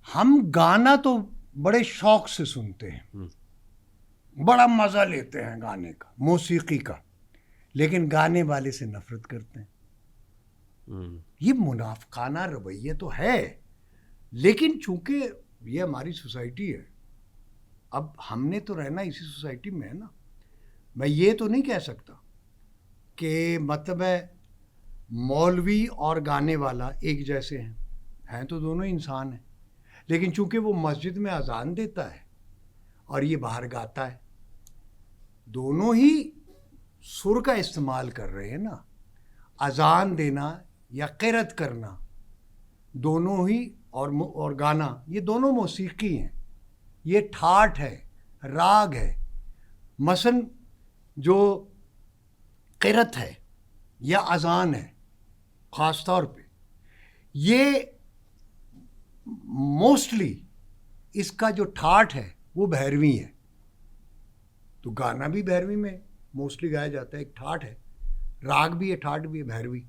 ہم گانا تو بڑے شوق سے سنتے ہیں, بڑا مزہ لیتے ہیں گانے کا, موسیقی کا, لیکن گانے والے سے نفرت کرتے ہیں. یہ منافقانہ رویہ تو ہے, لیکن چونکہ یہ ہماری سوسائٹی ہے, اب ہم نے تو رہنا اسی سوسائٹی میں ہے نا. میں یہ تو نہیں کہہ سکتا کہ مطلب ہے مولوی اور گانے والا ایک جیسے ہیں تو دونوں انسان ہیں, لیکن چونکہ وہ مسجد میں اذان دیتا ہے اور یہ باہر گاتا ہے, دونوں ہی سر کا استعمال کر رہے ہیں نا. اذان دینا یا قرأت کرنا دونوں ہی اور گانا یہ دونوں موسیقی ہیں, یہ ٹھاٹ ہے, راگ ہے. مثلا جو قرأت ہے یا اذان ہے خاص طور پہ, یہ موسٹلی اس کا جو ٹھاٹ ہے وہ بھیروی ہے. تو گانا بھی بھیروی میں موسٹلی گایا جاتا ہے, ایک ٹھاٹ ہے, راگ بھی ہے, ٹھاٹ بھی ہے, بھیروی.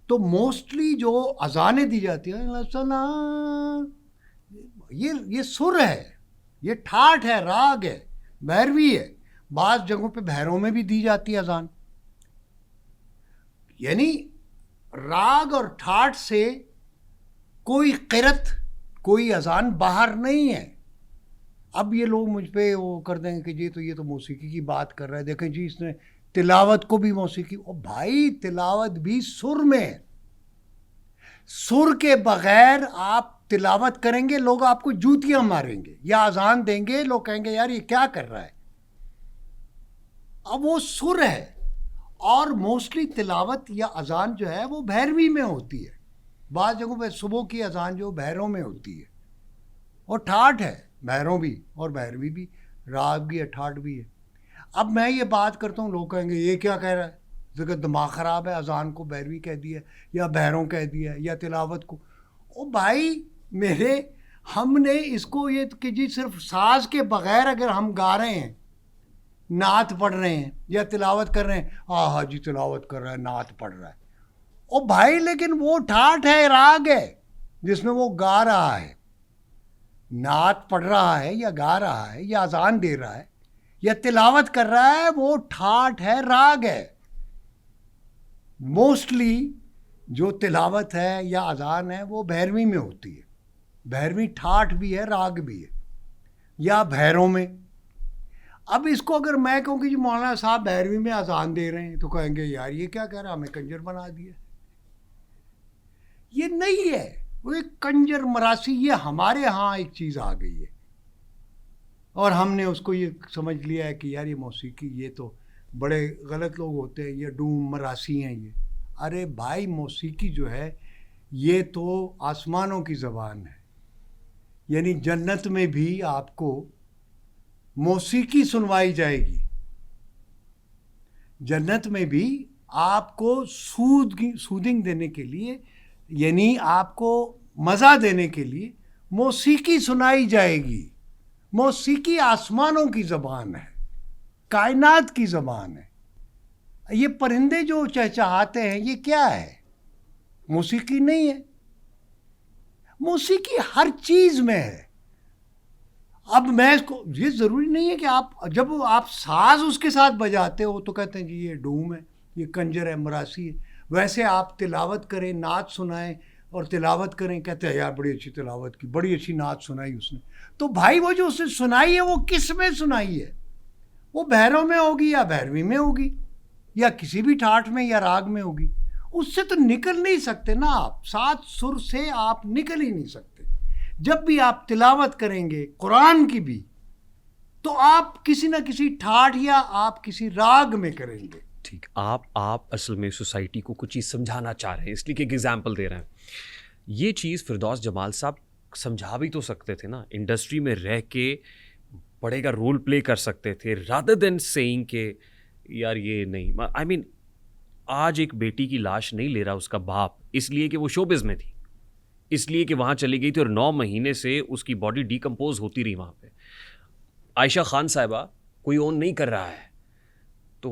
تو موسٹلی جو اذانیں دی جاتی ہیں یہ سر ہے, یہ ٹھاٹ ہے, راگ ہے, بھیروی ہے. بعض جگہوں پہ بھیروں میں بھی دی جاتی ہے اذان. یعنی راگ اور ٹھاٹ سے کوئی قرأت کوئی اذان باہر نہیں ہے. اب یہ لوگ مجھ پہ وہ کر دیں کہ جی تو یہ تو موسیقی کی بات کر رہا ہے, دیکھیں جی اس نے تلاوت کو بھی موسیقی. او بھائی تلاوت بھی سر میں ہے, سر کے بغیر آپ تلاوت کریں گے لوگ آپ کو جوتیاں ماریں گے, یا اذان دیں گے لوگ کہیں گے یار یہ کیا کر رہا ہے. اب وہ سر ہے, اور موسٹلی تلاوت یا اذان جو ہے وہ بھیروی میں ہوتی ہے. بعض جگہوں پہ صبح کی اذان جو بھیروں میں ہوتی ہے, اور ٹھاٹ ہے, بھیروں بھی اور بھیروی بھی, راگ بھی ہے, ٹھاٹ بھی ہے. اب میں یہ بات کرتا ہوں, لوگ کہیں گے یہ کیا کہہ رہا ہے, جگہ دماغ خراب ہے, اذان کو بھیروی کہہ دیا یا بھیروں کہہ دیا یا تلاوت کو. او بھائی میرے, ہم نے اس کو یہ کہ جی صرف ساز کے بغیر اگر ہم گا رہے ہیں, نعت پڑھ رہے ہیں یا تلاوت کر رہے ہیں, ہاں جی تلاوت کر رہا ہے, نعت پڑھ رہا ہے. او بھائی لیکن وہ ٹھاٹ ہے, راگ ہے جس میں وہ گا رہا ہے, نعت پڑھ رہا ہے یا گا رہا ہے یا اذان دے رہا ہے یا تلاوت کر رہا ہے, وہ ٹھاٹ ہے, راگ ہے. موسٹلی جو تلاوت ہے یا اذان ہے وہ بھیروی میں ہوتی ہے. بھیروی ٹھاٹ بھی ہے, راگ بھی ہے, یا بھیروں میں. اب اس کو اگر میں کہوں کہ جی مولانا صاحب بھیروی میں اذان دے رہے ہیں, تو کہیں گے یار یہ کیا کہہ رہا, ہمیں کنجر بنا دیا. یہ نہیں ہے, وہ ایک کنجر مراسی, یہ ہمارے ہاں ایک چیز آ گئی ہے, اور ہم نے اس کو یہ سمجھ لیا ہے کہ یار یہ موسیقی, یہ تو بڑے غلط لوگ ہوتے ہیں, یہ ڈوم مراسی ہیں یہ. ارے بھائی موسیقی جو ہے یہ تو آسمانوں کی زبان ہے, یعنی جنت میں بھی آپ کو موسیقی سنوائی جائے گی. جنت میں بھی آپ کو سودنگ دینے کے لیے, یعنی آپ کو مزہ دینے کے لیے موسیقی سنائی جائے گی. موسیقی آسمانوں کی زبان ہے, کائنات کی زبان ہے. یہ پرندے جو چہچہاتے ہیں یہ کیا ہے, موسیقی نہیں ہے. موسیقی ہر چیز میں ہے. اب میں اس کو, یہ ضروری نہیں ہے کہ آپ جب آپ ساز اس کے ساتھ بجاتے ہو تو کہتے ہیں جی یہ ڈوم ہے, یہ کنجر ہے, مراسی ہے. ویسے آپ تلاوت کریں, نعت سنائیں اور تلاوت کریں, کہتے ہیں یار بڑی اچھی تلاوت کی, بڑی اچھی نعت سنائی اس نے. تو بھائی وہ جو اس نے سنائی ہے وہ کس میں سنائی ہے, وہ بھیروں میں ہوگی یا بھیروی میں ہوگی یا کسی بھی ٹھاٹ میں یا راگ میں ہوگی. اس سے تو نکل نہیں سکتے نا آپ, 7 سر سے آپ نکل ہی نہیں سکتے. جب بھی آپ تلاوت کریں گے قرآن کی بھی, تو آپ کسی نہ کسی ٹھاٹ یا آپ کسی راگ میں کریں گے. ٹھیک, آپ اصل میں سوسائٹی کو کچھ چیز سمجھانا چاہ رہے ہیں, اس لیے کہ ایک ایگزامپل دے رہے ہیں. یہ چیز فردوس جمال صاحب سمجھا بھی تو سکتے تھے نا, انڈسٹری میں رہ کے بڑے کا رول پلے کر سکتے تھے, رادر دین سیئنگ کہ یار یہ نہیں. آئی مین آج ایک بیٹی کی لاش نہیں لے رہا اس کا باپ, اس لیے کہ وہ شوبز میں تھی, اس لیے کہ وہاں چلی گئی تھی اور 9 مہینے سے اس کی باڈی ڈیکمپوز ہوتی رہی وہاں پہ. عائشہ خان صاحبہ کوئی اون نہیں کر رہا ہے, تو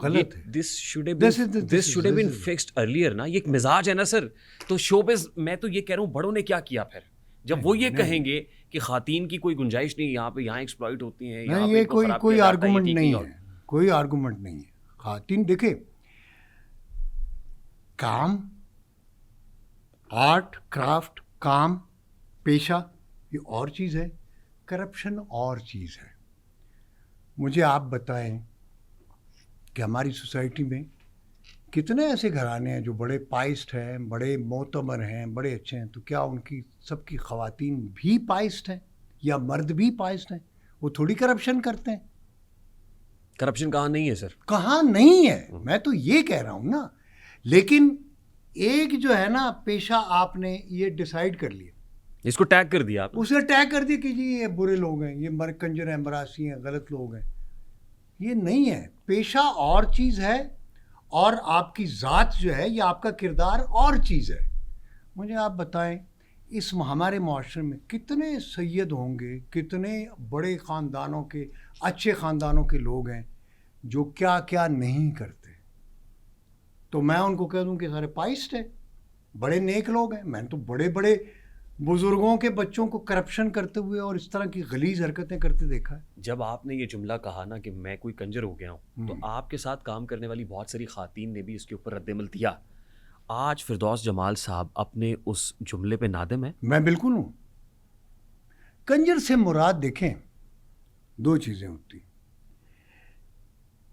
غلط ہے. This should have been fixed earlier نا. یہ ایک مزاج ہے نا سر. تو شوبز, میں تو یہ کہہ رہا ہوں بڑوں نے کیا کیا پھر, جب وہ یہ کہیں گے کہ خواتین کی کوئی گنجائش نہیں یہاں پہ، یہاں ایکسپلائٹ ہوتی ہیں، یہاں نہیں، پہ یہ ان کو خراب کوئی کیا جاتا ہے، یہ آرگومنٹ ٹھیک نہیں ہوتا۔ ہے، کوئی آرگومنٹ نہیں ہے. خواتین دیکھیں، کام، آرٹ کرافٹ، کام، پیشہ یہ اور چیز ہے، کرپشن اور چیز ہے. مجھے آپ بتائیں کہ ہماری سوسائٹی میں کتنے ایسے گھرانے ہیں جو بڑے پائسٹ ہیں، بڑے معتبر ہیں، بڑے اچھے ہیں، تو کیا ان کی سب کی خواتین بھی پائسٹ ہیں یا مرد بھی پائسٹ ہیں؟ وہ تھوڑی کرپشن کرتے ہیں. کرپشن کہاں نہیں ہے سر؟ کہاں نہیں ہے، میں تو یہ کہہ رہا ہوں نا. لیکن ایک جو ہے نا پیشہ آپ نے یہ ڈیسائیڈ کر لیا، اس کو ٹیگ کر دیا آپ نے. اسے ٹیگ کر دیا کہ جی یہ برے لوگ ہیں، یہ کنجر ہیں، مراسی ہیں، غلط لوگ ہیں. یہ نہیں ہے. پیشہ اور چیز ہے اور آپ کی ذات جو ہے یا آپ کا کردار اور چیز ہے. مجھے آپ بتائیں اس ہمارے معاشرے میں کتنے سید ہوں گے، کتنے بڑے خاندانوں کے، اچھے خاندانوں کے لوگ ہیں جو کیا کیا نہیں کرتے. تو میں ان کو کہہ دوں کہ سارے پائسٹ ہیں، بڑے نیک لوگ ہیں. میں نے تو بڑے بڑے بزرگوں کے بچوں کو کرپشن کرتے ہوئے اور اس طرح کی غلیظ حرکتیں کرتے دیکھا ہے. جب آپ نے یہ جملہ کہا نا کہ میں کوئی کنجر ہو گیا ہوں، تو آپ کے ساتھ کام کرنے والی بہت ساری خواتین نے بھی اس کے اوپر رد عمل دیا. آج فردوس جمال صاحب اپنے اس جملے پہ نادم ہیں؟ میں بالکل ہوں. کنجر سے مراد دیکھیں دو چیزیں ہوتی ہیں.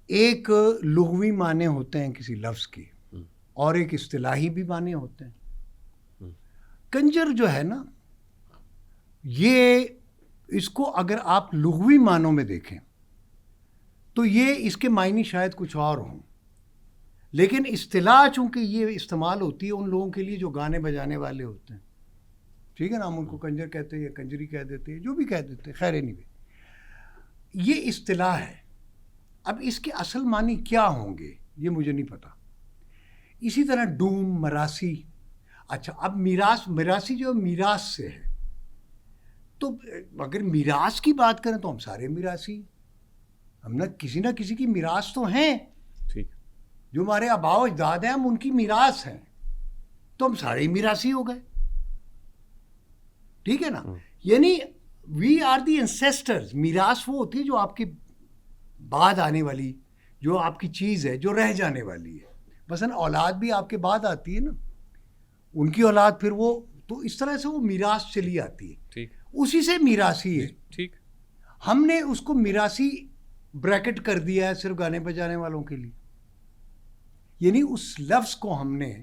ایک لغوی معنی ہوتے ہیں کسی لفظ کے اور ایک اصطلاحی بھی معنی ہوتے ہیں. کنجر جو ہے نا، یہ اس کو اگر آپ لغوی معنوں میں دیکھیں تو یہ اس کے معنی شاید کچھ اور ہوں، لیکن اصطلاح چونکہ یہ استعمال ہوتی ہے ان لوگوں کے لیے جو گانے بجانے والے ہوتے ہیں، ٹھیک ہے نا، ہم ان کو کنجر کہتے ہیں یا کنجری کہہ دیتے ہیں، جو بھی کہہ دیتے ہیں، خیر نہیں بھی یہ اصطلاح ہے. اب اس کے اصل معنی کیا ہوں گے یہ مجھے نہیں پتا. اسی طرح ڈوم، مراسی. اچھا، اب مراسی جو میراث سے ہے، تو اگر میراث کی بات کریں تو ہم سارے میراثی، ہم نہ کسی کی میراث تو ہیں. ٹھیک، جو ہمارے آباء و اجداد ہیں ہم ان کی میراث ہیں، تو ہم سارے میراثی ہو گئے. ٹھیک ہے نا، یعنی وی آر دی انسیسٹرز. میراث وہ ہوتی ہے جو آپ کے بعد آنے والی، جو آپ کی چیز ہے، جو رہ جانے والی ہے. مثلا اولاد بھی آپ کے بعد آتی ہے نا، ان کی اولاد پھر وہ، تو اس طرح سے وہ میراث چلی آتی ہے. ٹھیک، اسی سے میراثی ہے. ٹھیک. ہم نے اس کو میراثی بریکٹ کر دیا ہے صرف گانے بجانے والوں کے لیے، یعنی اس لفظ کو ہم نے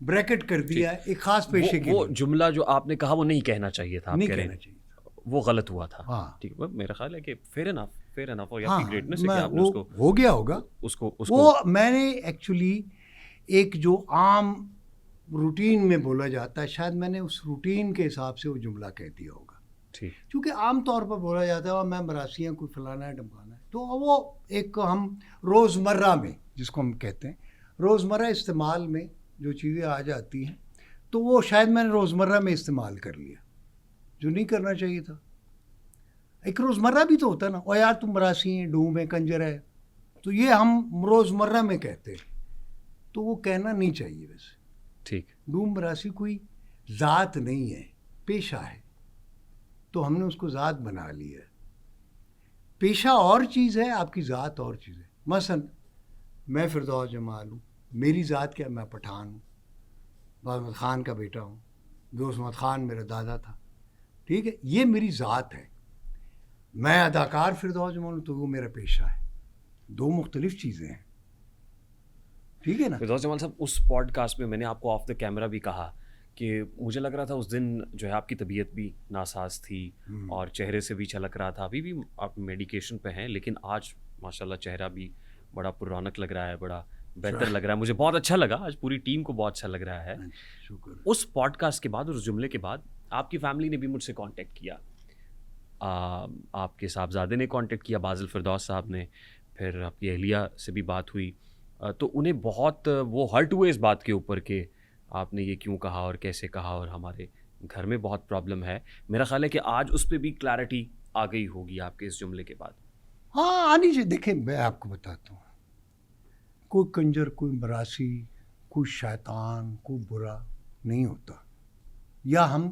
بریکٹ کر دیا ہے ایک خاص پیشے کے وہ لیے. جملہ جو آپ نے کہا وہ نہیں کہنا چاہیے تھا، آپ نہیں کہہ رہے کہنا ہیں چاہیے تھا. وہ غلط ہوا تھا. ہاں، ٹھیک ہے، میرا خیال ہے کہ فیئر انف اور ہاں، آپ کی گریٹنس ہے کہ آپ نے وہ اس کو ہو گیا ہوگا. اس کو وہ میں نے ایکچولی ایک جو عام روٹین میں بولا جاتا ہے، شاید میں نے اس روٹین کے حساب سے وہ جملہ کہہ دیا ہوگا. ٹھیک، کیونکہ عام طور پر بولا جاتا ہے میں مراسی ہیں، کوئی فلانا ہے، ڈمکانا ہے، تو وہ ایک ہم روزمرہ میں جس کو ہم کہتے ہیں روزمرہ استعمال میں جو چیزیں آ جاتی ہیں، تو وہ شاید میں نے روزمرہ میں استعمال کر لیا جو نہیں کرنا چاہیے تھا. ایک روزمرہ بھی تو ہوتا ہے نا، اور یار تم مراسی ہیں، ڈوم ہے، کنجر ہے، تو یہ ہم روزمرہ میں کہتے ہیں، تو وہ کہنا نہیں چاہیے. ویسے ٹھیک، ڈوم مراسی کوئی ذات نہیں ہے، پیشہ ہے، تو ہم نے اس کو ذات بنا لی ہے. پیشہ اور چیز ہے، آپ کی ذات اور چیز ہے. مثلا میں فردوس جمال ہوں، میری ذات کیا، میں پٹھان ہوں، باز احمد خان کا بیٹا ہوں، دوست احمد خان میرا دادا تھا. ٹھیک ہے، یہ میری ذات ہے. میں اداکار فردوس جمال ہوں تو وہ میرا پیشہ ہے. دو مختلف چیزیں ہیں. ٹھیک ہے نا. فردوس جمال صاحب، اس پوڈ کاسٹ میں نے آپ کو آف دا کیمرہ بھی کہا کہ مجھے لگ رہا تھا اس دن جو ہے آپ کی طبیعت بھی ناساز تھی اور چہرے سے بھی چھلک رہا تھا. ابھی بھی آپ میڈیکیشن پہ ہیں، لیکن آج ماشاء اللہ چہرہ بھی بڑا پر رونق لگ رہا ہے، بڑا بہتر لگ رہا ہے. مجھے بہت اچھا لگا، آج پوری ٹیم کو بہت اچھا لگ رہا ہے. شکر. اس پوڈ کاسٹ کے بعد، اس جملے کے بعد آپ کی فیملی نے بھی مجھ سے کانٹیکٹ کیا. آپ کے صاحبزادے نے کانٹیکٹ کیا، بازل فردوس صاحب نے، پھر آپ کی اہلیہ سے بھی بات ہوئی. تو انہیں بہت وہ ہرٹ ہوئے اس بات کے اوپر کہ آپ نے یہ کیوں کہا اور کیسے کہا، اور ہمارے گھر میں بہت پرابلم ہے. میرا خیال ہے کہ آج اس پہ بھی کلیئرٹی آ گئی ہوگی آپ کے اس جملے کے بعد. ہاں، آنی چاہیے. دیکھیں میں آپ کو بتاتا ہوں، کوئی کنجر، کوئی مراسی، کوئی شیطان، کوئی برا نہیں ہوتا. یا ہم